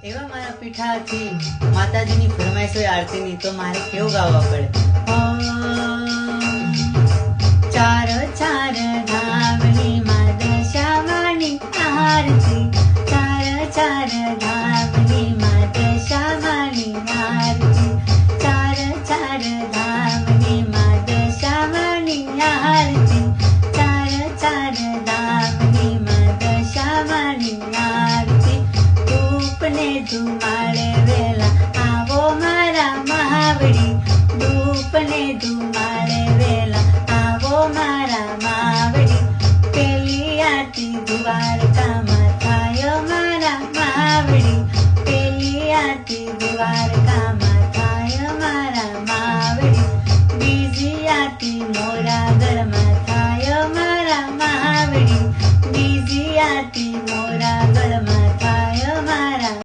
એવા મારા પીઠાથી માતાજીની ફરમાઈશ હોય આરતીની તો મારે કેવું ગાવા પડે। ચાર ચાર ધામની માં દશામાની આરતી, ચાર ચાર ધામની માં દશામાની આરતી, ચાર ચાર ધામની માં દશામાની આરતી, ચાર ચાર ધામની માં દશામાની આરતી। ધૂપને ધુમાડે વેલા આવો મારા માવડી, ધૂપને ધુમાડે વેલા આવો મારા માવડી, પેલી આરતી દ્વારકામાં થાય મારા માવડી, પેલી આરતી દ્વારકામાં